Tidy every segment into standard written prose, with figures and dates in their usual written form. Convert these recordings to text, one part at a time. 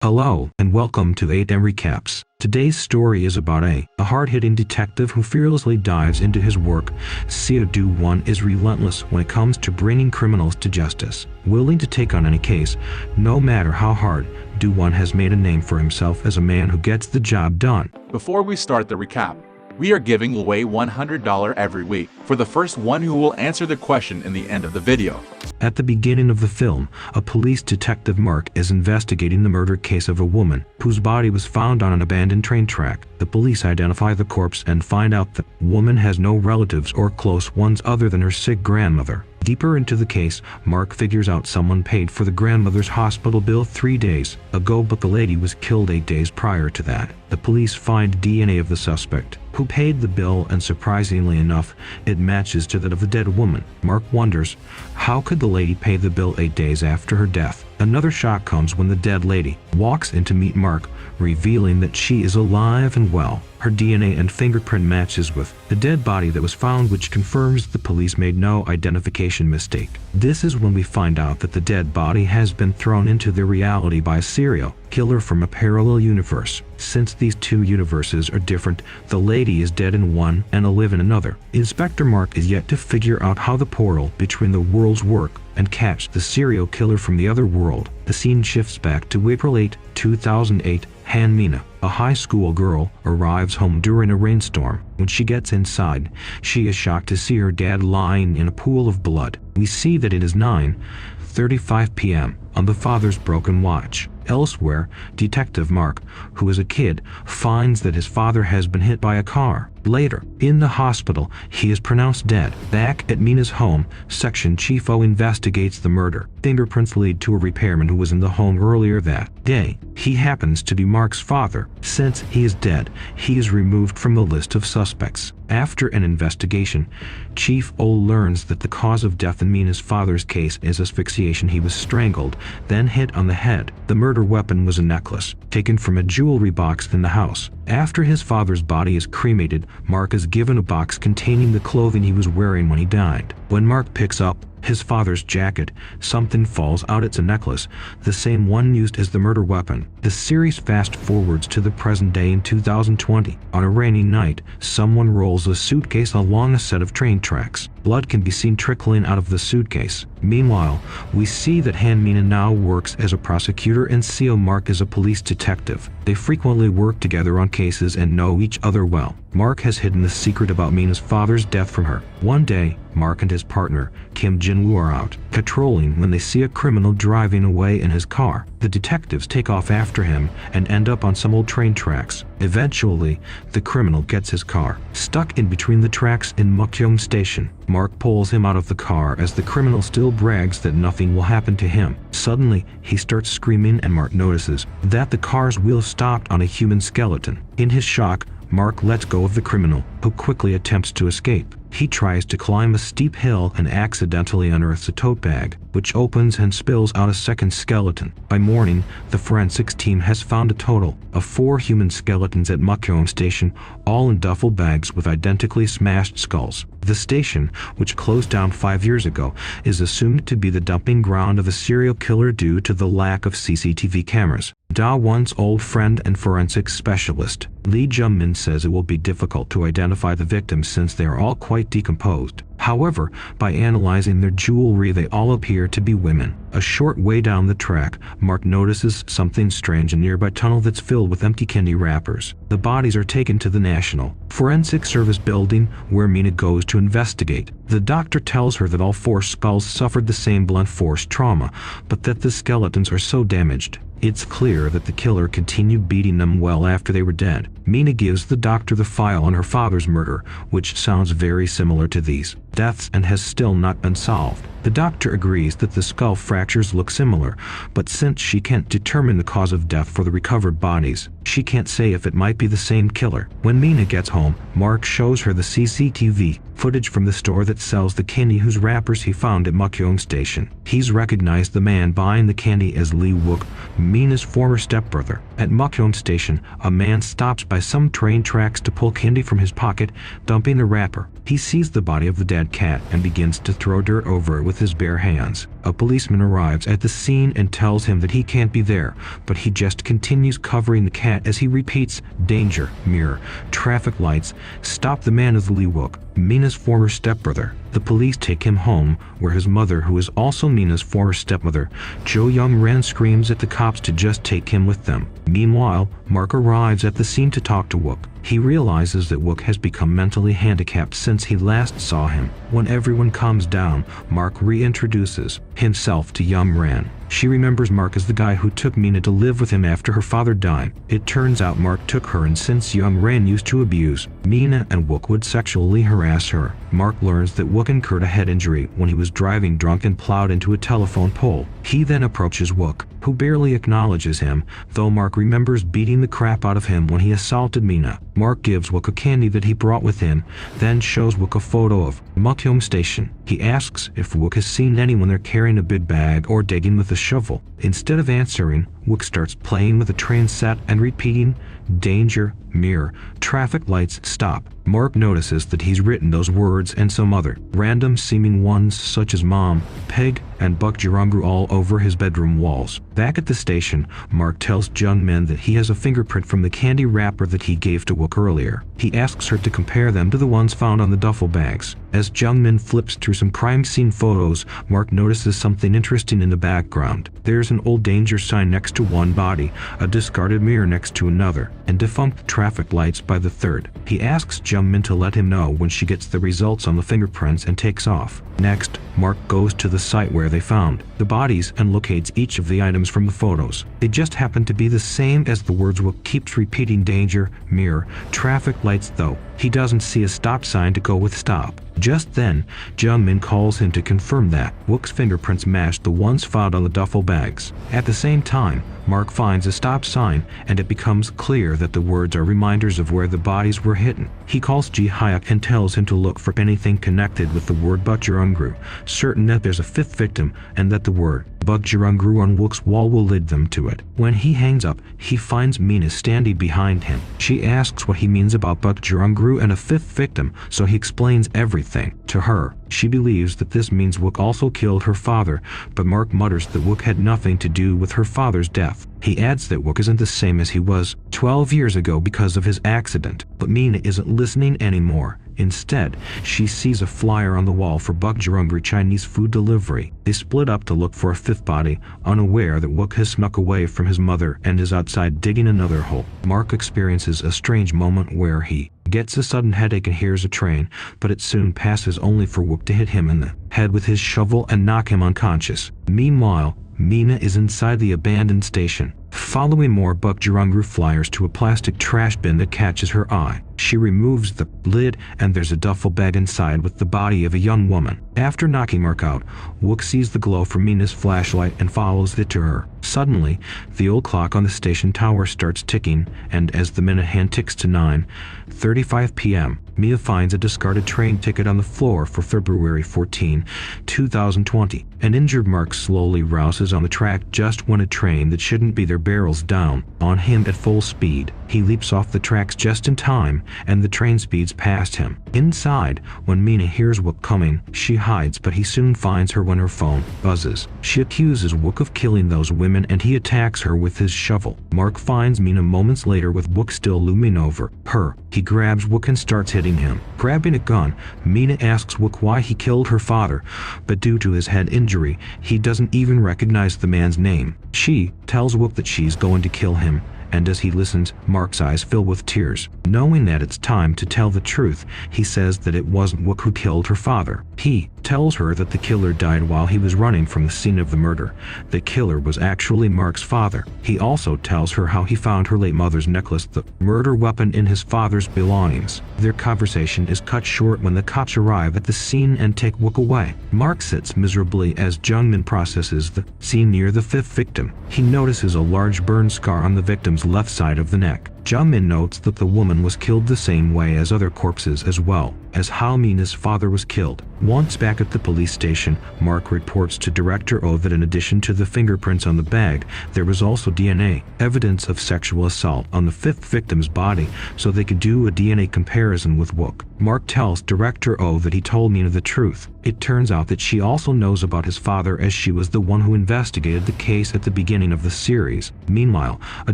Hello, and welcome to 8M Recaps. Today's story is about a hard-hitting detective who fearlessly dives into his work. Seo Do-won is relentless when it comes to bringing criminals to justice. Willing to take on any case, no matter how hard, Do-won has made a name for himself as a man who gets the job done. Before we start the recap, we are giving away $100 every week for the first one who will answer the question in the end of the video. At the beginning of the film, a police detective, Mark, is investigating the murder case of a woman whose body was found on an abandoned train track. The police identify the corpse and find out the woman has no relatives or close ones other than her sick grandmother. Deeper into the case, Mark figures out someone paid for the grandmother's hospital bill 3 days ago, but the lady was killed 8 days prior to that. The police find DNA of the suspect, who paid the bill, and surprisingly enough, it matches to that of the dead woman. Mark wonders, how could the lady pay the bill 8 days after her death? Another shock comes when the dead lady walks in to meet Mark, revealing that she is alive and well. Her DNA and fingerprint matches with the dead body that was found, which confirms the police made no identification mistake. This is when we find out that the dead body has been thrown into their reality by a serial killer from a parallel universe. Since these two universes are different, the lady is dead in one and alive in another. Inspector Mark is yet to figure out how the portal between the worlds work and catch the serial killer from the other world. The scene shifts back to April 8, 2008. Han Mina, a high school girl, arrives home during a rainstorm. When she gets inside, she is shocked to see her dad lying in a pool of blood. We see that it is 9:35 p.m. on the father's broken watch. Elsewhere, Detective Mark, who is a kid, finds that his father has been hit by a car. Later, in the hospital, he is pronounced dead. Back at Mina's home, Section Chief O investigates the murder. Fingerprints lead to a repairman who was in the home earlier that day. He happens to be Mark's father. Since he is dead, he is removed from the list of suspects. After an investigation, Chief O learns that the cause of death in Mina's father's case is asphyxiation. He was strangled, then hit on the head. The murder weapon was a necklace taken from a jewelry box in the house. After his father's body is cremated, Mark is given a box containing the clothing he was wearing when he died. When Mark picks up his father's jacket, something falls out. It's a necklace, the same one used as the murder weapon. The series fast forwards to the present day in 2020. On a rainy night, someone rolls a suitcase along a set of train tracks. Blood can be seen trickling out of the suitcase. Meanwhile, we see that Han Mina now works as a prosecutor and Seo Mark is a police detective. They frequently work together on cases and know each other well. Mark has hidden the secret about Mina's father's death from her. One day, Mark and his partner, Kim Jin-woo, are out patrolling when they see a criminal driving away in his car. The detectives take off after him and end up on some old train tracks. Eventually, the criminal gets his car stuck in between the tracks in Mukhyong Station. Mark pulls him out of the car as the criminal still brags that nothing will happen to him. Suddenly, he starts screaming and Mark notices that the car's wheel stopped on a human skeleton. In his shock, Mark lets go of the criminal, who quickly attempts to escape. He tries to climb a steep hill and accidentally unearths a tote bag, which opens and spills out a second skeleton. By morning, the forensics team has found a total of 4 human skeletons at Mukhyong Station, all in duffel bags with identically smashed skulls. The station, which closed down 5 years ago, is assumed to be the dumping ground of a serial killer due to the lack of CCTV cameras. Da-won's old friend and forensics specialist, Lee Jung-min, says it will be difficult to identify the victims since they are all quite decomposed. However, by analyzing their jewelry, they all appear to be women. A short way down the track, Mark notices something strange in a nearby tunnel that's filled with empty candy wrappers. The bodies are taken to the National Forensic Service building, where Mina goes to investigate. The doctor tells her that all 4 skulls suffered the same blunt force trauma, but that the skeletons are so damaged, it's clear that the killer continued beating them well after they were dead. Mina gives the doctor the file on her father's murder, which sounds very similar to these deaths and has still not been solved. The doctor agrees that the skull fractures look similar, but since she can't determine the cause of death for the recovered bodies, she can't say if it might be the same killer. When Mina gets home, Mark shows her the CCTV footage from the store that sells the candy whose wrappers he found at Mukhyong Station. He's recognized the man buying the candy as Lee Wook, Mina's former stepbrother. At Mukhyong Station, a man stops by some train tracks to pull candy from his pocket, dumping the wrapper. He sees the body of the dead giant cat and begins to throw dirt over it with his bare hands. A policeman arrives at the scene and tells him that he can't be there, but he just continues covering the cat as he repeats, "Danger, mirror, traffic lights, stop the man of Lee Wook, Mina's former stepbrother." The police take him home, where his mother, who is also Mina's former stepmother, Jo Young-ran, screams at the cops to just take him with them. Meanwhile, Mark arrives at the scene to talk to Wook. He realizes that Wook has become mentally handicapped since he last saw him. When everyone calms down, Mark reintroduces himself to Young-ran. She remembers Mark as the guy who took Mina to live with him after her father died. It turns out Mark took her, and since Young-ran used to abuse Mina and Wook would sexually harass her. Mark learns that Wook incurred a head injury when he was driving drunk and plowed into a telephone pole. He then approaches Wook, who barely acknowledges him, though Mark remembers beating the crap out of him when he assaulted Mina. Mark gives Wook a candy that he brought with him, then shows Wook a photo of Mukhyum Station. He asks if Wook has seen anyone there carrying a big bag or digging with a shovel. Instead of answering, Wook starts playing with a train set and repeating, "Danger, mirror, traffic lights, stop." Mark notices that he's written those words and some other random seeming ones such as Mom, Peg, and Bukjarungru all over his bedroom walls. Back at the station, Mark tells Jungmin that he has a fingerprint from the candy wrapper that he gave to Wook earlier. He asks her to compare them to the ones found on the duffel bags. As Jungmin flips through some crime scene photos, Mark notices something interesting in the background. There's an old danger sign next to one body, a discarded mirror next to another, and defunct traffic lights by the third. He asks Jungmin to let him know when she gets the results on the fingerprints and takes off. Next, Mark goes to the site where they found the bodies and locates each of the items from the photos. They just happen to be the same as the words Wook keeps repeating, "Danger, mirror, traffic lights," though he doesn't see a stop sign to go with stop. Just then, Jungmin calls him to confirm that Wook's fingerprints match the ones found on the duffel bags. At the same time, Mark finds a stop sign, and it becomes clear that the words are reminders of where the bodies were hidden. He calls Ji Hyuk and tells him to look for anything connected with the word Bukjarungru, certain that there's a fifth victim and that the word Bukjarungru on Wook's wall will lead them to it. When he hangs up, he finds Mina standing behind him. She asks what he means about Bukjarungru and a fifth victim, so he explains everything to her. She believes that this means Wook also killed her father, but Mark mutters that Wook had nothing to do with her father's death. He adds that Wook isn't the same as he was 12 years ago because of his accident, but Mina isn't listening anymore. Instead, she sees a flyer on the wall for Bukjarungru Chinese food delivery. They split up to look for a fifth body, unaware that Wook has snuck away from his mother and is outside digging another hole. Mark experiences a strange moment where he gets a sudden headache and hears a train, but it soon passes only for Wook to hit him in the head with his shovel and knock him unconscious. Meanwhile, Mina is inside the abandoned station, following more Bukjarungru flyers to a plastic trash bin that catches her eye. She removes the lid, and there's a duffel bag inside with the body of a young woman. After knocking Mark out, Wook sees the glow from Mina's flashlight and follows it to her. Suddenly, the old clock on the station tower starts ticking, and as the minute hand ticks to 9:35 p.m., Mia finds a discarded train ticket on the floor for February 14, 2020. An injured Mark slowly rouses on the track just when a train that shouldn't be there barrels down on him at full speed. He leaps off the tracks just in time, and the train speeds past him. Inside, when Mina hears Wook coming, she hides, but he soon finds her when her phone buzzes. She accuses Wook of killing those women, and he attacks her with his shovel. Mark finds Mina moments later with Wook still looming over her. He grabs Wook and starts hitting him. Grabbing a gun, Mina asks Wook why he killed her father, but due to his head injury, he doesn't even recognize the man's name. She tells Wook that she's going to kill him, and as he listens, Mark's eyes fill with tears. Knowing that it's time to tell the truth, he says that it wasn't Wook who killed her father. He tells her that the killer died while he was running from the scene of the murder. The killer was actually Mark's father. He also tells her how he found her late mother's necklace, the murder weapon, in his father's belongings. Their conversation is cut short when the cops arrive at the scene and take Wook away. Mark sits miserably as Jungmin processes the scene near the fifth victim. He notices a large burn scar on the victim's left side of the neck. Jung-min notes that the woman was killed the same way as other corpses as well as how Mina's father was killed. Once back at the police station, Mark reports to Director Oh that in addition to the fingerprints on the bag, there was also DNA, evidence of sexual assault on the fifth victim's body, so they could do a DNA comparison with Wook. Mark tells Director Oh that he told Mina the truth. It turns out that she also knows about his father, as she was the one who investigated the case at the beginning of the series. Meanwhile, a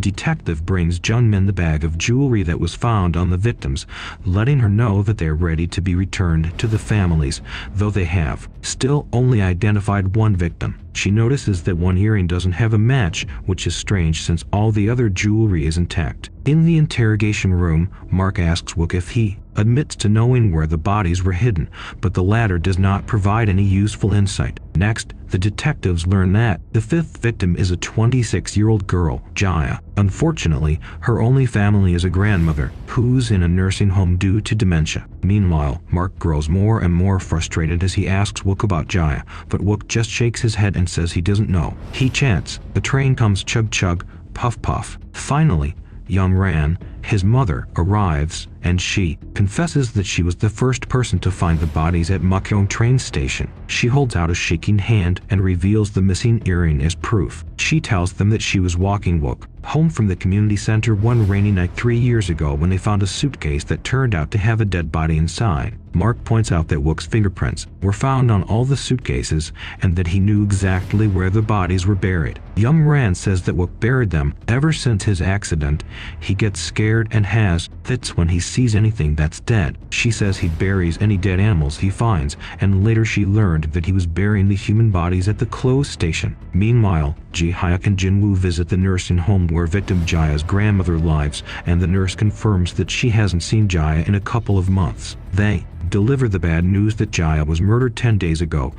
detective brings Jung-min the bag of jewelry that was found on the victims, letting her know that they are ready to be returned to the families, though they have still only identified one victim. She notices that one earring doesn't have a match, which is strange since all the other jewelry is intact. In the interrogation room, Mark asks Wook if he admits to knowing where the bodies were hidden, but the latter does not provide any useful insight. Next, the detectives learn that the fifth victim is a 26-year-old girl, Jaya. Unfortunately, her only family is a grandmother, who's in a nursing home due to dementia. Meanwhile, Mark grows more and more frustrated as he asks Wook about Jaya, but Wook just shakes his head and says he doesn't know. He chants. The train comes chug chug, puff puff. Finally, Young-ran, his mother, arrives, and she confesses that she was the first person to find the bodies at Mukyeong train station. She holds out a shaking hand and reveals the missing earring as proof. She tells them that she was walking Wook home from the community center one rainy night 3 years ago when they found a suitcase that turned out to have a dead body inside. Mark points out that Wook's fingerprints were found on all the suitcases and that he knew exactly where the bodies were buried. Young-ran says that Wook buried them ever since his accident. He gets scared and has fits when he sees anything that's dead. She says he buries any dead animals he finds, and later she learned that he was burying the human bodies at the closed station. Meanwhile, Ji-hyuk and Jin-woo visit the nursing home where victim Jaya's grandmother lives, and the nurse confirms that she hasn't seen Jaya in a couple of months. They deliver the bad news that Jaya was murdered 10 days ago,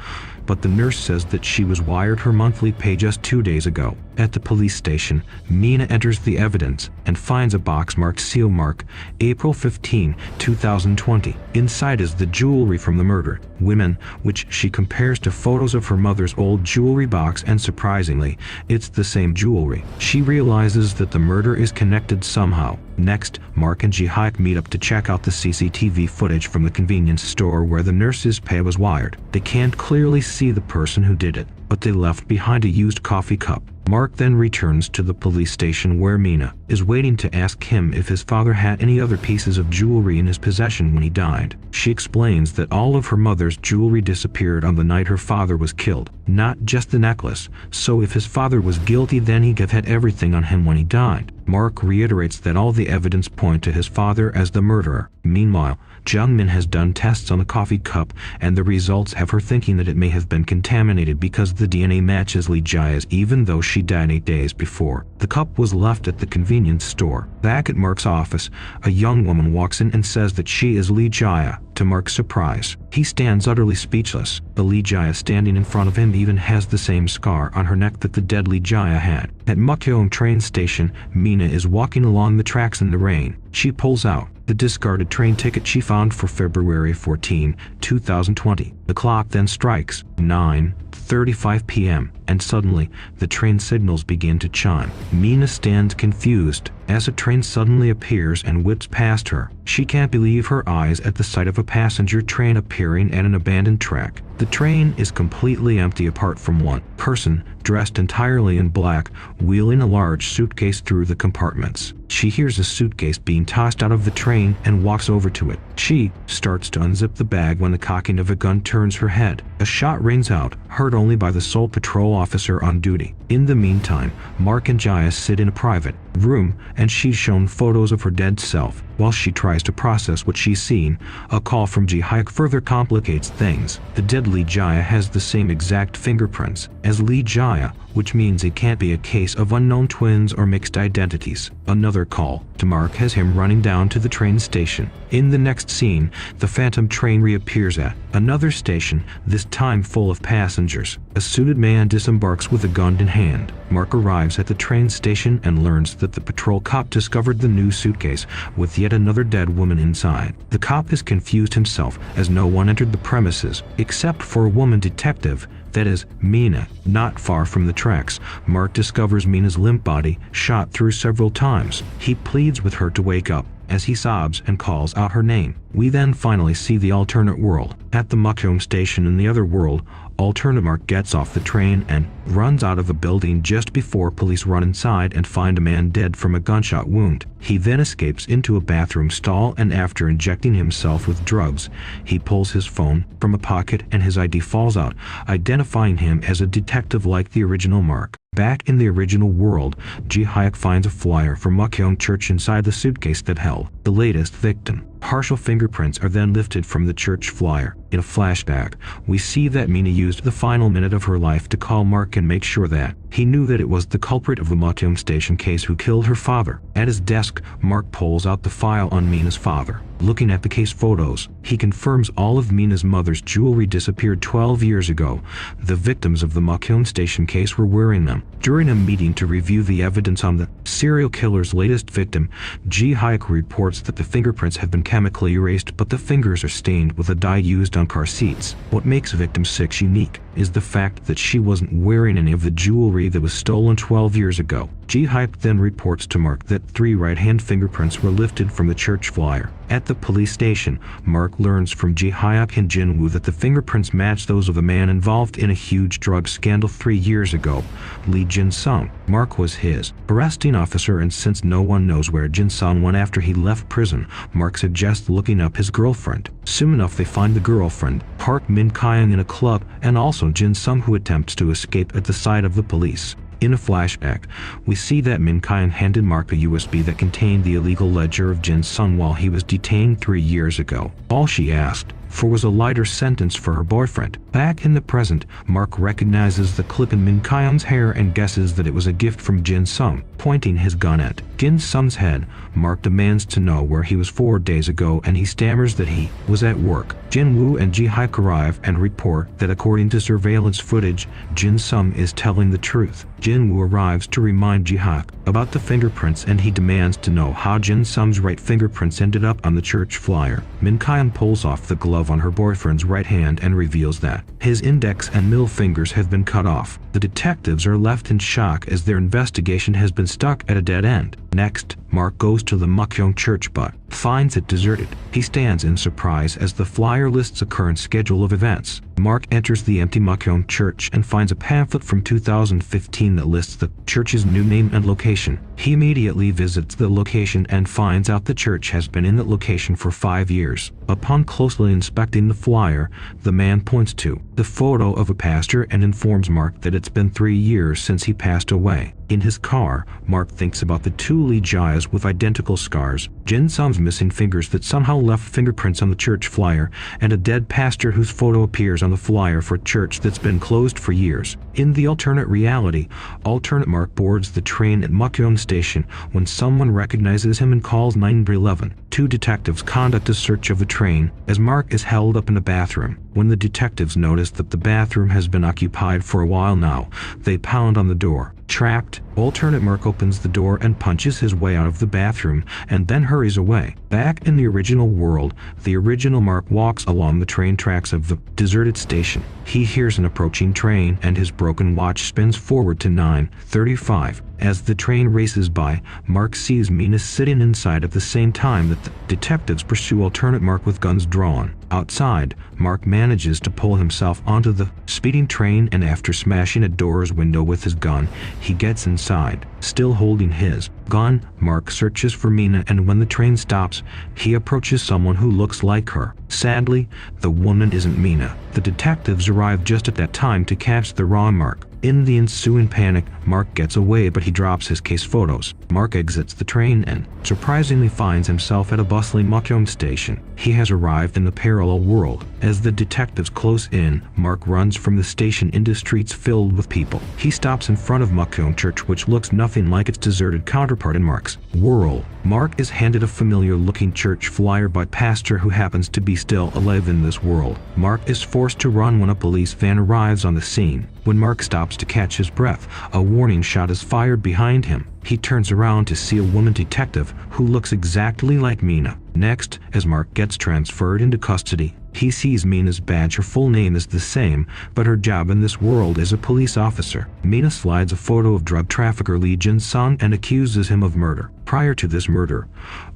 but the nurse says that she was wired her monthly pay just 2 days ago. At the police station, Mina enters the evidence and finds a box marked seal mark, April 15, 2020. Inside is the jewelry from the murder, women, which she compares to photos of her mother's old jewelry box, and surprisingly, it's the same jewelry. She realizes that the murder is connected somehow. Next, Mark and Ji-hyuk meet up to check out the CCTV footage from the convenience store where the nurse's pay was wired. They can't clearly see the person who did it, but they left behind a used coffee cup. Mark then returns to the police station where Mina is waiting to ask him if his father had any other pieces of jewelry in his possession when he died. She explains that all of her mother's jewelry disappeared on the night her father was killed, not just the necklace, so if his father was guilty then he'd have had everything on him when he died. Mark reiterates that all the evidence point to his father as the murderer. Meanwhile, Jung-min has done tests on the coffee cup, and the results have her thinking that it may have been contaminated because the DNA matches Lee Jaya's even though she died 8 days before. The cup was left at the convenience store. Back at Mark's office, a young woman walks in and says that she is Lee Jaya, to Mark's surprise. He stands utterly speechless. The Lee Jaya standing in front of him even has the same scar on her neck that the dead Lee Jaya had. At Mukyeong train station, Mina is walking along the tracks in the rain. She pulls out the discarded train ticket she found for February 14, 2020. The clock then strikes 9:35 p.m. and suddenly the train signals begin to chime. Mina stands confused as a train suddenly appears and whips past her. She can't believe her eyes at the sight of a passenger train appearing at an abandoned track. The train is completely empty apart from one person dressed entirely in black, wheeling a large suitcase through the compartments. She hears a suitcase being tossed out of the train and walks over to it. She starts to unzip the bag when the cocking of a gun turns her head. A shot rings out, heard only by the sole patrol officer on duty. In the meantime, Mark and Jaya sit in a private room, and she's shown photos of her dead self. While she tries to process what she's seen, a call from Ji-hyuk further complicates things. The dead Lee Jaya has the same exact fingerprints as Lee Jaya, which means it can't be a case of unknown twins or mixed identities. Another call to Mark has him running down to the train station. In the next scene, the phantom train reappears at another station, this time full of passengers. A suited man disembarks with a gun in hand. Mark arrives at the train station and learns that the patrol cop discovered the new suitcase with yet another dead woman inside. The cop is confused himself as no one entered the premises except for a woman detective that is, Mina. Not far from the tracks, Mark discovers Mina's limp body, shot through several times. He pleads with her to wake up, as he sobs and calls out her name. We then finally see the alternate world. At the Mukyong station in the other world, alternate Mark gets off the train and runs out of a building just before police run inside and find a man dead from a gunshot wound. He then escapes into a bathroom stall, and after injecting himself with drugs, he pulls his phone from a pocket and his ID falls out, identifying him as a detective like the original Mark. Back in the original world, Ji-hyuk finds a flyer for Mukyong Church inside the suitcase that held the latest victim. Partial fingerprints are then lifted from the church flyer. In a flashback, we see that Mina used the final minute of her life to call Mark and make sure that he knew that it was the culprit of the Mukyong station case who killed her father. At his desk, Mark pulls out the file on Mina's father. Looking at the case photos, he confirms all of Mina's mother's jewelry disappeared 12 years ago. The victims of the Mukyong station case were wearing them. During a meeting to review the evidence on the serial killer's latest victim, Ji-hyuk reports that the fingerprints have been chemically erased, but the fingers are stained with a dye used on car seats. What makes victim 6 unique is the fact that she wasn't wearing any of the jewelry that was stolen 12 years ago. Ji-hyuk then reports to Mark that 3 right-hand fingerprints were lifted from the church flyer. At the police station, Mark learns from Ji-hyuk and Jin-woo that the fingerprints match those of a man involved in a huge drug scandal 3 years ago, Lee Jin-sung. Mark was his arresting officer, and since no one knows where Jin-sung went after he left prison, Mark suggests looking up his girlfriend. Soon enough they find the girlfriend, Park Min-kyung, in a club, and also Jin-sung, who attempts to escape at the sight of the police. In a flashback, we see that Min-kyung handed Mark a USB that contained the illegal ledger of Jin-sung while he was detained 3 years ago. All she asked for was a lighter sentence for her boyfriend. Back in the present, Mark recognizes the clip in Min-kyung's hair and guesses that it was a gift from Jin-sung. Pointing his gun at Jin-sung's head, Mark demands to know where he was 4 days ago, and he stammers that he was at work. Jin-woo and Ji-hyuk arrive and report that according to surveillance footage, Jin-sung is telling the truth. Jin-woo arrives to remind Ji-hyuk about the fingerprints, and he demands to know how Jin-sung's right fingerprints ended up on the church flyer. Min-kyung pulls off the glove on her boyfriend's right hand and reveals that his index and middle fingers have been cut off. The detectives are left in shock as their investigation has been stuck at a dead end. Next, Mark goes to the Mukyong church but finds it deserted. He stands in surprise as the flyer lists a current schedule of events. Mark enters the empty Mukyong church and finds a pamphlet from 2015 that lists the church's new name and location. He immediately visits the location and finds out the church has been in that location for 5 years. Upon closely inspecting the flyer, the man points to the photo of a pastor and informs Mark that it's been 3 years since he passed away. In his car, Mark thinks about the 2 Lee Jayas with identical scars, Jin-sung's missing fingers that somehow left fingerprints on the church flyer, and a dead pastor whose photo appears on the flyer for a church that's been closed for years. In the alternate reality, alternate Mark boards the train at Mukyong station when someone recognizes him and calls 911. 2 detectives conduct a search of the train as Mark is held up in a bathroom. When the detectives notice that the bathroom has been occupied for a while now, they pound on the door. Trapped, alternate Mark opens the door and punches his way out of the bathroom and then hurries away. Back in the original world, the original Mark walks along the train tracks of the deserted station. He hears an approaching train and his broken watch spins forward to 9:35. As the train races by, Mark sees Mina sitting inside at the same time that the detectives pursue alternate Mark with guns drawn. Outside, Mark manages to pull himself onto the speeding train, and after smashing a door's window with his gun, he gets inside. Still holding his gun, Mark searches for Mina, and when the train stops, he approaches someone who looks like her. Sadly, the woman isn't Mina. The detectives arrive just at that time to catch the wrong Mark. In the ensuing panic, Mark gets away, but he drops his case photos. Mark exits the train and surprisingly finds himself at a bustling Mukyong station. He has arrived in the parallel world. As the detectives close in, Mark runs from the station into streets filled with people. He stops in front of Mukyong Church, which looks nothing like its deserted counterpart in Mark's world. Mark is handed a familiar-looking church flyer by a pastor who happens to be still alive in this world. Mark is forced to run when a police van arrives on the scene. When Mark stops to catch his breath, a warning shot is fired behind him. he turns around to see a woman detective who looks exactly like Mina. Next, as Mark gets transferred into custody, he sees Mina's badge. Her full name is the same, but her job in this world is a police officer. Mina slides a photo of drug trafficker Lee Jin-sung and accuses him of murder. Prior to this murder,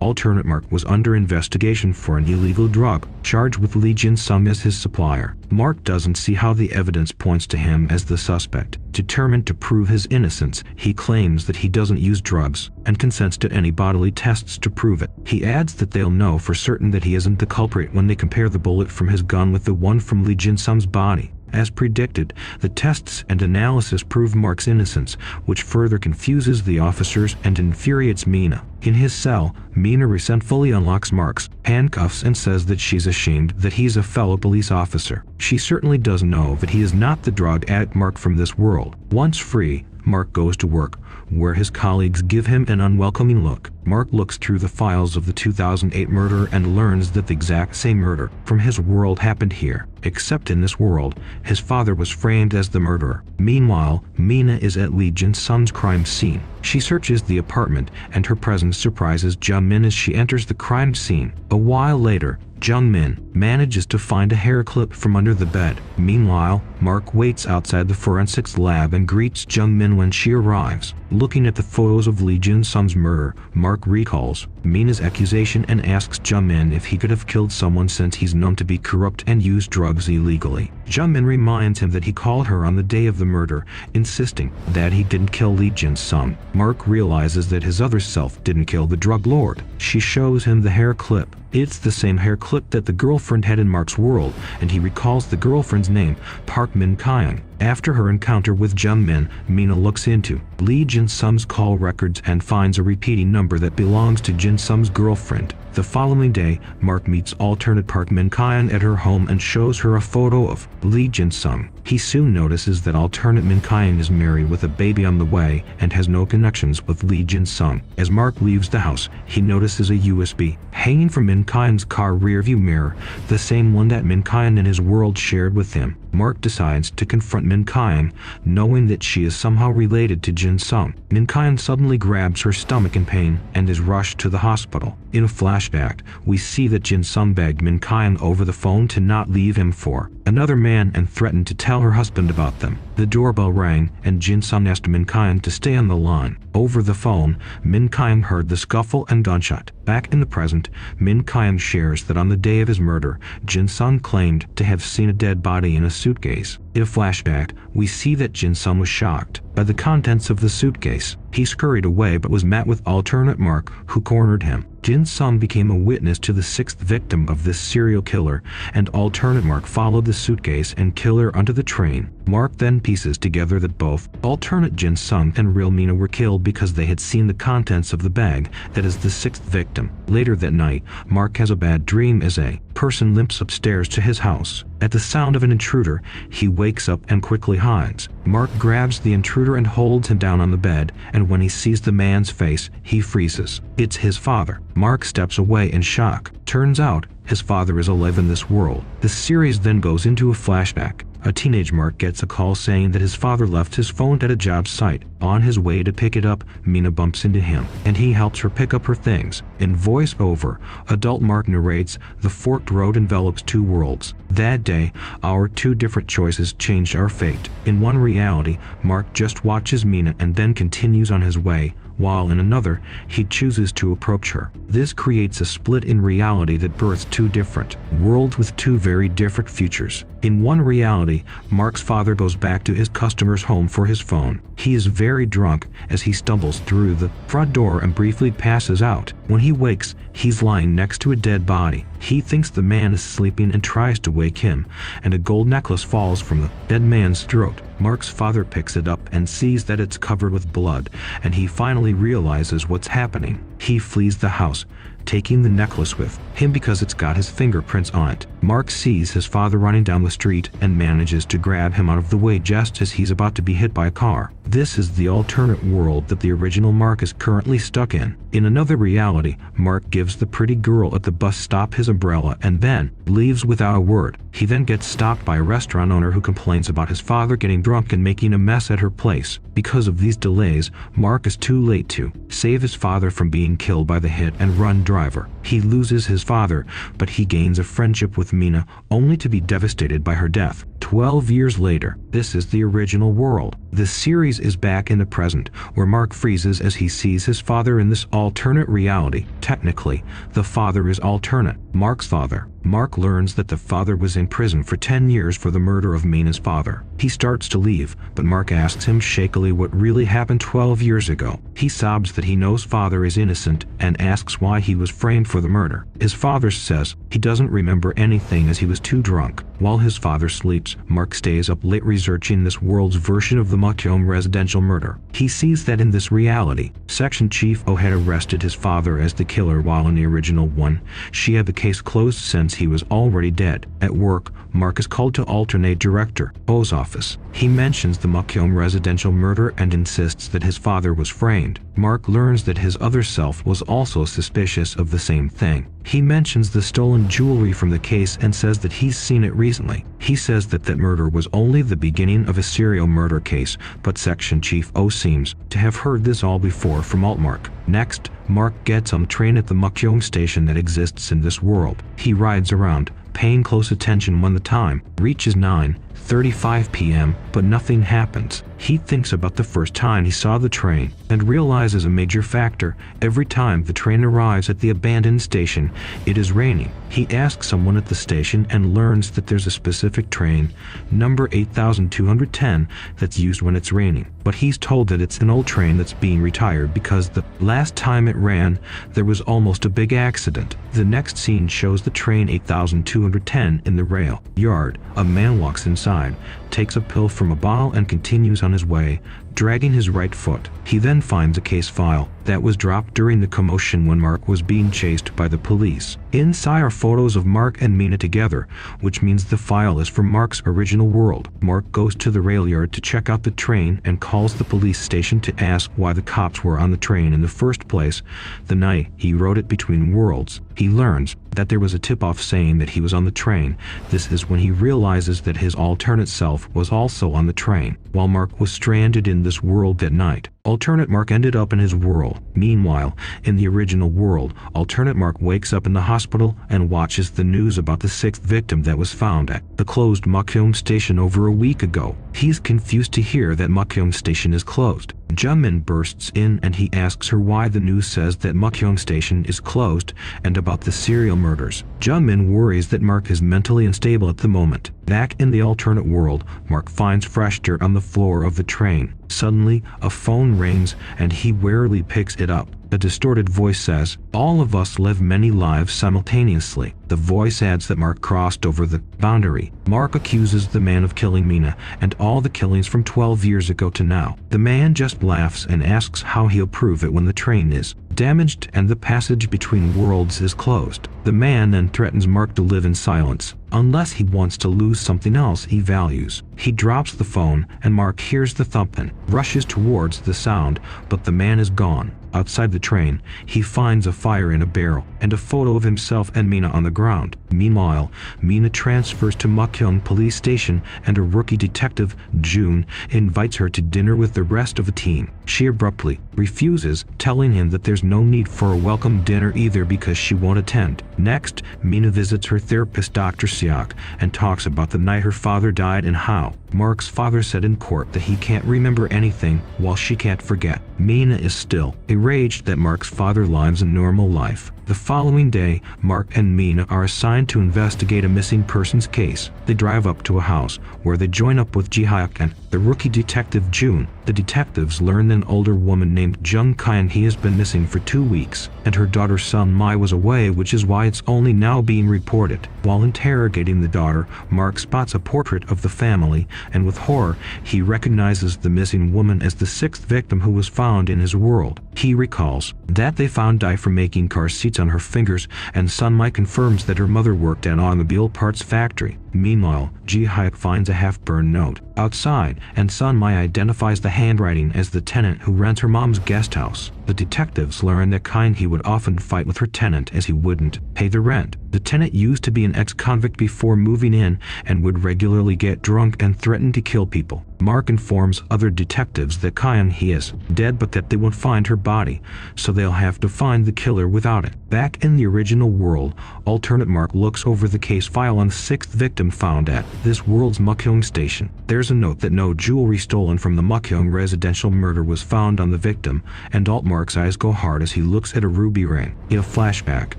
Alternate Mark was under investigation for an illegal drug, charged with Lee Jin-sung as his supplier. Mark doesn't see how the evidence points to him as the suspect. Determined to prove his innocence, he claims that he doesn't use drugs and consents to any bodily tests to prove it. He adds that they'll know for certain that he isn't the culprit when they compare the bullet from his gun with the one from Lee Jin-sung's body. As predicted, the tests and analysis prove Mark's innocence, which further confuses the officers and infuriates Mina. In his cell, Mina resentfully unlocks Mark's handcuffs and says that she's ashamed that he's a fellow police officer. She certainly doesn't know that he is not the drug addict Mark from this world. Once free, Mark goes to work, where his colleagues give him an unwelcoming look. Mark looks through the files of the 2008 murder and learns that the exact same murder from his world happened here. Except in this world, his father was framed as the murderer. Meanwhile, Mina is at Lee Jin-sung's crime scene. She searches the apartment, and her presence surprises Jung-min as she enters the crime scene. A while later, Jung-min manages to find a hair clip from under the bed. Meanwhile, Mark waits outside the forensics lab and greets Jung-min when she arrives. Looking at the photos of Lee Jin-sung's murder, Mark recalls Mina's accusation and asks Jung-min if he could have killed someone since he's known to be corrupt and use drugs illegally. Jung-min reminds him that he called her on the day of the murder, insisting that he didn't kill Lee Jin-sung. Mark realizes that his other self didn't kill the drug lord. She shows him the hair clip. It's the same hair clip that the girlfriend had in Mark's world, and he recalls the girlfriend's name, Park Min-kyung. After her encounter with Jung-min, Mina looks into Lee Jin-sung's call records and finds a repeating number that belongs to Jin-sung's girlfriend. The following day, Mark meets alternate Park Min-kyung at her home and shows her a photo of Lee Jin-sung. He soon notices that alternate Min-kyung is married with a baby on the way and has no connections with Lee Jin-sung. As Mark leaves the house, he notices a USB hanging from Min-kyung's car rearview mirror, the same one that Min-kyung in his world shared with him. Mark decides to confront Min-kyung, knowing that she is somehow related to Jin-sung. Min-kyung suddenly grabs her stomach in pain and is rushed to the hospital. In a flashback, we see that Jin-sung begged Min-kyung over the phone to not leave him for another man and threatened to tell her husband about them. The doorbell rang and Jin-sung asked Min-kyung to stay on the line. Over the phone, Min-kyung heard the scuffle and gunshot. Back in the present, Min-kyung shares that on the day of his murder, Jin-sung claimed to have seen a dead body in a suitcase. In a flashback, we see that Jin-sung was shocked by the contents of the suitcase. He scurried away but was met with alternate Mark, who cornered him. Jin-sung became a witness to the sixth victim of this serial killer, and alternate Mark followed the suitcase and killer onto the train. Mark then pieces together that both alternate Jin-sung and real Mina were killed because they had seen the contents of the bag that is the sixth victim. Later that night, Mark has a bad dream as a person limps upstairs to his house. At the sound of an intruder, he wakes up and quickly hides. Mark grabs the intruder and holds him down on the bed, and when he sees the man's face, he freezes. It's his father. Mark steps away in shock. Turns out, his father is alive in this world. The series then goes into a flashback. A teenage Mark gets a call saying that his father left his phone at a job site. On his way to pick it up, Mina bumps into him, and he helps her pick up her things. In voice-over, adult Mark narrates, "The forked road envelops two worlds. That day, our two different choices changed our fate. In one reality, Mark just watches Mina and then continues on his way, while in another, he chooses to approach her. This creates a split in reality that births two different worlds with two very different futures. In one reality, Mark's father goes back to his customer's home for his phone. He is very drunk as he stumbles through the front door and briefly passes out. When he wakes, he's lying next to a dead body. He thinks the man is sleeping and tries to wake him, and a gold necklace falls from the dead man's throat. Mark's father picks it up and sees that it's covered with blood, and he finally realizes what's happening. He flees the house, taking the necklace with him because it's got his fingerprints on it. Mark sees his father running down the street and manages to grab him out of the way just as he's about to be hit by a car. This is the alternate world that the original Mark is currently stuck in. In another reality, Mark gives the pretty girl at the bus stop his umbrella and then leaves without a word. He then gets stopped by a restaurant owner who complains about his father getting drunk and making a mess at her place. Because of these delays, Mark is too late to save his father from being killed by the hit-and-run driver. He loses his father, but he gains a friendship with Mina, only to be devastated by her death. 12 years later, this is the original world. The series is back in the present, where Mark freezes as he sees his father in this alternate reality. Technically, the father is alternate, Mark's father. Mark learns that the father was in prison for 10 years for the murder of Mina's father. He starts to leave, but Mark asks him shakily what really happened 12 years ago. He sobs that he knows father is innocent and asks why he was framed for the murder. His father says he doesn't remember anything as he was too drunk. While his father sleeps, Mark stays up late researching this world's version of the Mukyum residential murder. He sees that in this reality, Section Chief O had arrested his father as the killer, while in the original one, she had the case closed since he was already dead. At work, Mark is called to alternate Director O's office. He mentions the Mukyum residential murder and insists that his father was framed. Mark learns that his other self was also suspicious of the same thing. He mentions the stolen jewelry from the case and says that he's seen it recently. He says that murder was only the beginning of a serial murder case, but Section Chief O seems to have heard this all before from Altmark. Next, Mark gets on a train at the Mukyum station that exists in this world. He rides around, paying close attention when the time reaches 9:35 p.m., but nothing happens. He thinks about the first time he saw the train and realizes a major factor. Every time the train arrives at the abandoned station, it is raining. He asks someone at the station and learns that there's a specific train, number 8210, that's used when it's raining. But he's told that it's an old train that's being retired because the last time it ran, there was almost a big accident. The next scene shows the train 8210 in the rail yard. A man walks inside, takes a pill from a bottle and continues on his way, dragging his right foot. He then finds a case file that was dropped during the commotion when Mark was being chased by the police. Inside are photos of Mark and Mina together, which means the file is from Mark's original world. Mark goes to the rail yard to check out the train and calls the police station to ask why the cops were on the train in the first place the night he rode it between worlds. He learns that there was a tip-off saying that he was on the train. This is when he realizes that his alternate self was also on the train, while Mark was stranded in this world that night. Alternate Mark ended up in his world. Meanwhile, in the original world, alternate Mark wakes up in the hospital and watches the news about the sixth victim that was found at the closed Mukyum station over a week ago. He's confused to hear that Mukyum station is closed. Jamin bursts in and he asks her why the news says that Mukyum station is closed and about the serial murders. Jamin worries that Mark is mentally unstable at the moment. Back in the alternate world, Mark finds fresh dirt on the floor of the train. Suddenly, a phone rings and he warily picks it up. A distorted voice says, "All of us live many lives simultaneously." The voice adds that Mark crossed over the boundary. Mark accuses the man of killing Mina and all the killings from 12 years ago to now. The man just laughs and asks how he'll prove it when the train is damaged and the passage between worlds is closed. The man then threatens Mark to live in silence, unless he wants to lose something else he values. He drops the phone and Mark hears the thumping, rushes towards the sound, but the man is gone. Outside the train, he finds a fire in a barrel and a photo of himself and Mina on the ground. Meanwhile, Mina transfers to Mukyum police station and a rookie detective, June, invites her to dinner with the rest of the team. She abruptly refuses, telling him that there's no need for a welcome dinner either because she won't attend. Next, Mina visits her therapist, Dr. Siak, and talks about the night her father died and how Mark's father said in court that he can't remember anything while she can't forget. Mina is still enraged that Mark's father lives a normal life. The following day, Mark and Mina are assigned to investigate a missing persons case. They drive up to a house where they join up with Ji-hyuk and the rookie detective June. The detectives learn that an older woman named Jung Kyung-hee has been missing for 2 weeks, and her daughter Sun Mai was away, which is why it's only now being reported. While interrogating the daughter, Mark spots a portrait of the family, and with horror, he recognizes the missing woman as the sixth victim who was found in his world. He recalls that they found dye from making car seats on her fingers, and Sun Mai confirms that her mother worked at an automobile parts factory. Meanwhile, Ji-hyuk finds a half-burned note. Outside, and Sun Mai identifies the handwriting as the tenant who rents her mom's guest house. The detectives learn that Kai He would often fight with her tenant as he wouldn't pay the rent. The tenant used to be an ex-convict before moving in and would regularly get drunk and threaten to kill people. Mark informs other detectives that Kai He is dead but that they won't find her body, so they'll have to find the killer without it. Back in the original world, alternate Mark looks over the case file on the 6th victim found at this world's Mukhyung station. There's a note that no jewelry stolen from the Mukhyung residential murder was found on the victim, and alt Mark's eyes go hard as he looks at a ruby ring. In a flashback,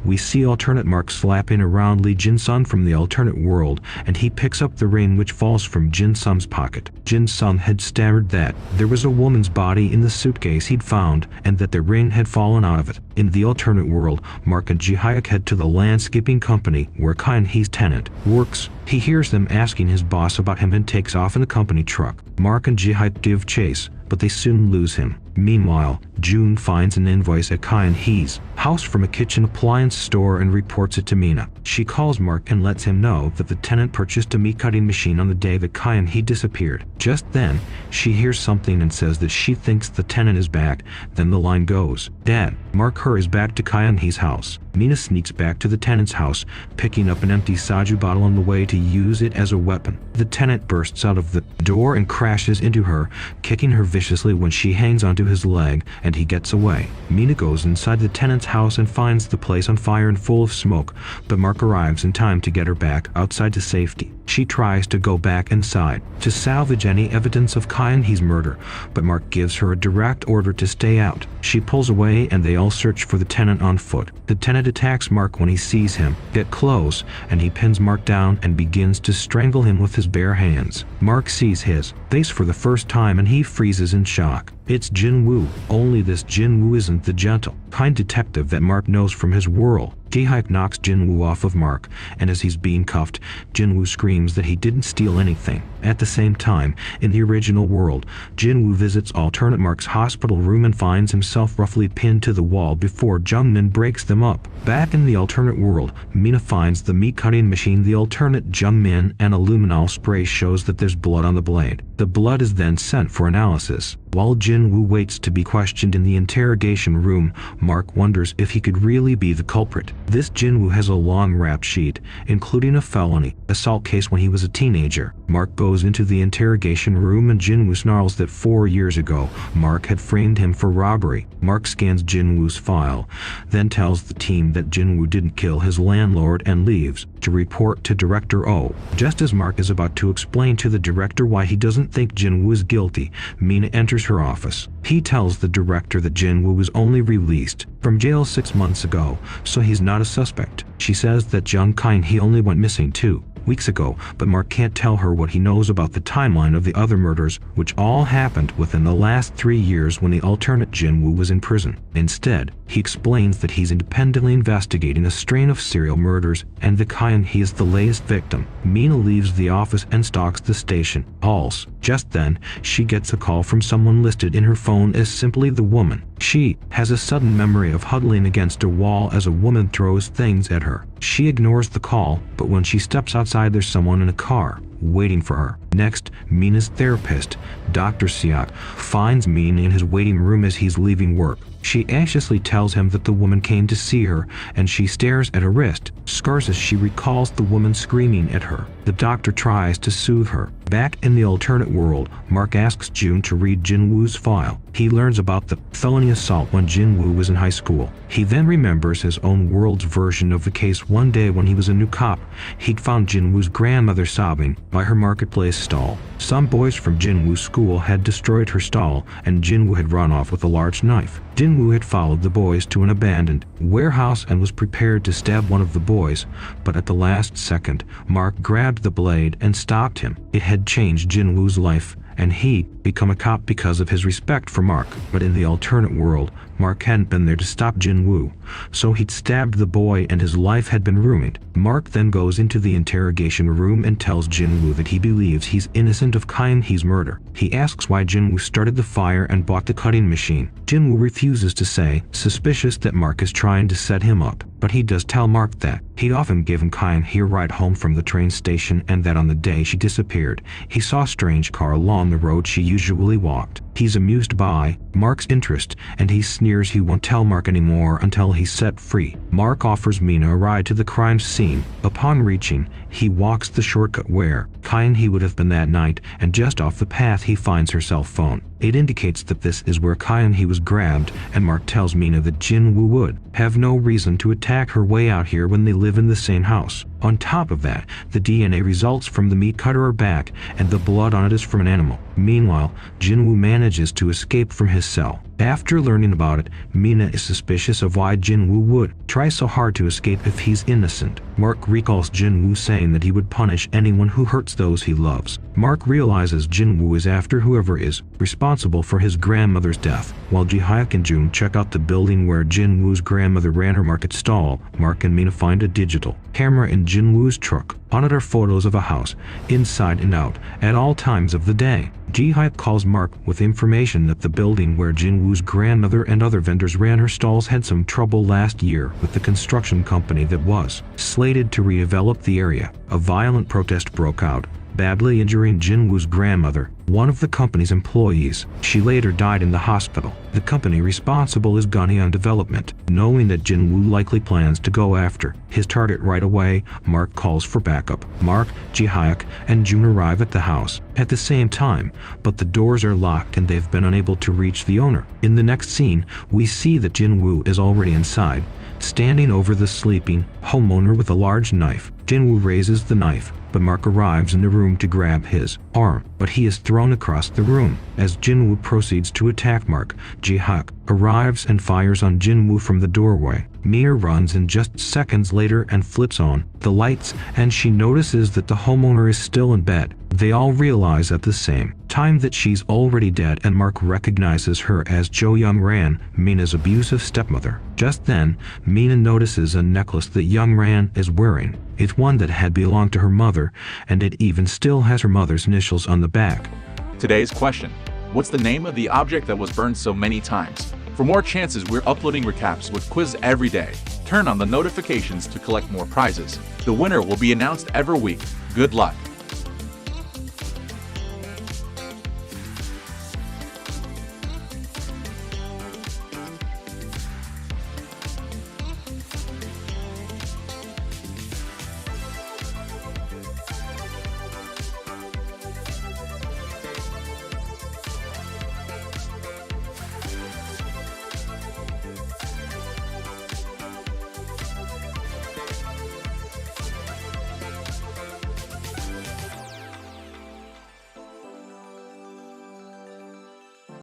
we see alternate Mark slapping around Lee Jin-sun from the alternate world, and he picks up the ring which falls from Jin-sun's pocket. Jin-sun had stammered that there was a woman's body in the suitcase he'd found and that the ring had fallen out of it. In the alternate world, Mark and Ji-hyuk head to the landscaping company where Kai He's tenant works. He hears them asking his boss about him and takes off in the company truck. Mark and Ji-hyuk give chase, but they soon lose him. Meanwhile, June finds an invoice at Kai He's house from a kitchen appliance store and reports it to Mina. She calls Mark and lets him know that the tenant purchased a meat cutting machine on the day that Kai He disappeared. Just then, she hears something and says that she thinks the tenant is back. Then the line goes dead. Mark hurries back to Kai He's house. Mina sneaks back to the tenant's house, picking up an empty soju bottle on the way to use it as a weapon. The tenant bursts out of the door and crashes into her, kicking her viciously when she hangs onto his leg, and he gets away. Mina goes inside the tenant's house and finds the place on fire and full of smoke, but Mark arrives in time to get her back outside to safety. She tries to go back inside to salvage any evidence of Kai He's murder, but Mark gives her a direct order to stay out. She pulls away and they all search for the tenant on foot. The tenant attacks Mark when he sees him get close, and he pins Mark down and begins to strangle him with his bare hands. Mark sees his face for the first time and he freezes in shock. It's Jin Woo, only this Jin Woo isn't the gentle, kind detective that Mark knows from his world. Ji-hyuk knocks Jin Woo off of Mark, and as he's being cuffed, Jin Woo screams that he didn't steal anything. At the same time, in the original world, Jin Woo visits alternate Mark's hospital room and finds himself roughly pinned to the wall before Jungmin breaks them up. Back in the alternate world, Mina finds the meat-cutting machine. The alternate Jungmin and a luminol spray shows that there's blood on the blade. The blood is then sent for analysis. While Jin Woo waits to be questioned in the interrogation room, Mark wonders if he could really be the culprit. This Jin Woo has a long rap sheet, including a felony assault case when he was a teenager. Mark goes into the interrogation room and Jin Woo snarls that 4 years ago, Mark had framed him for robbery. Mark scans Jin Woo's file, then tells the team that Jin Woo didn't kill his landlord and leaves to report to Director O. Just as Mark is about to explain to the director why he doesn't think Jin Woo is guilty, Mina enters her office. He tells the director that Jin Woo was only released from jail 6 months ago, so he's not a suspect. She says that Jung Kai He only went missing 2 weeks ago, but Mark can't tell her what he knows about the timeline of the other murders, which all happened within the last 3 years when the alternate Jin Woo was in prison. Instead, he explains that he's independently investigating a strain of serial murders and that Kai He is the latest victim. Mina leaves the office and stalks the station halls. Just then, she gets a call from someone listed in her phone as simply the woman. She has a sudden memory of huddling against a wall as a woman throws things at her. She ignores the call, but when she steps outside, there's someone in a car waiting for her. Next, Mina's therapist, Dr. Siak, finds Mina in his waiting room as he's leaving work. She anxiously tells him that the woman came to see her, and she stares at her wrist, scars as she recalls the woman screaming at her. The doctor tries to soothe her. Back in the alternate world, Mark asks June to read Jin Woo's file. He learns about the felony assault when Jin Woo was in high school. He then remembers his own world's version of the case. One day when he was a new cop, he'd found Jin Woo's grandmother sobbing by her marketplace stall. Some boys from Jin Woo's school had destroyed her stall, and Jin Woo had run off with a large knife. Jin Woo had followed the boys to an abandoned warehouse and was prepared to stab one of the boys, but at the last second, Mark grabbed the blade and stopped him. It had changed Jin Woo's life, and he'd become a cop because of his respect for Mark. But in the alternate world, Mark hadn't been there to stop Jin Woo, so he'd stabbed the boy and his life had been ruined. Mark then goes into the interrogation room and tells Jin Woo that he believes he's innocent of Kai He's murder. He asks why Jin Woo started the fire and bought the cutting machine. Jin Woo refuses to say, suspicious that Mark is trying to set him up. but he does tell Mark that he'd often given Kyan a ride home from the train station and that on the day she disappeared, he saw a strange car along the road she usually walked. He's amused by Mark's interest, and he sneers he won't tell Mark anymore until he's set free. Mark offers Mina a ride to the crime scene. Upon reaching, he walks the shortcut where Kyan he would have been that night, and just off the path he finds her cell phone. It indicates that this is where Kyan he was grabbed, and Mark tells Mina that Jin-woo would have no reason to attack her way out here when they live in the same house. On top of that, the DNA results from the meat cutter are back, and the blood on it is from an animal. Meanwhile, Jin-woo manages to escape from his cell. After learning about it, Mina is suspicious of why Jin-woo would try so hard to escape if he's innocent. Mark recalls Jin-woo saying that he would punish anyone who hurts those he loves. Mark realizes Jin-woo is after whoever is responsible for his grandmother's death. While Ji-hyuk and June check out the building where Jin-woo's grandmother ran her market stall, Mark and Mina find a digital camera in Jin-woo's truck. On it are photos of a house, inside and out, at all times of the day. Ji-hyuk calls Mark with information that the building where Jin-woo's grandmother and other vendors ran her stalls had some trouble last year with the construction company that was slated to redevelop the area. A violent protest broke out, badly injuring Jin-woo's grandmother, one of the company's employees. She later died in the hospital. The company responsible is Gunhyeon Development. Knowing that Jin-woo likely plans to go after his target right away, Mark calls for backup. Mark, Ji-hyuk, and June arrive at the house at the same time, but the doors are locked and they've been unable to reach the owner. In the next scene, we see that Jin-woo is already inside, standing over the sleeping homeowner with a large knife. Jin-woo raises the knife, but Mark arrives in the room to grab his arm, but he is thrown across the room. As Jin-woo proceeds to attack Mark, Ji-hyuk arrives and fires on Jin-woo from the doorway. Mia runs in just seconds later and flips on the lights, and she notices that the homeowner is still in bed. They all realize at the same time that she's already dead, and Mark recognizes her as Jo Young-ran, Mina's abusive stepmother. Just then, Mina notices a necklace that Young-ran is wearing. It's one that had belonged to her mother, and it even still has her mother's initials on the back. Today's question: what's the name of the object that was burned so many times? For more chances, we're uploading recaps with quiz every day. Turn on the notifications to collect more prizes. The winner will be announced every week. Good luck!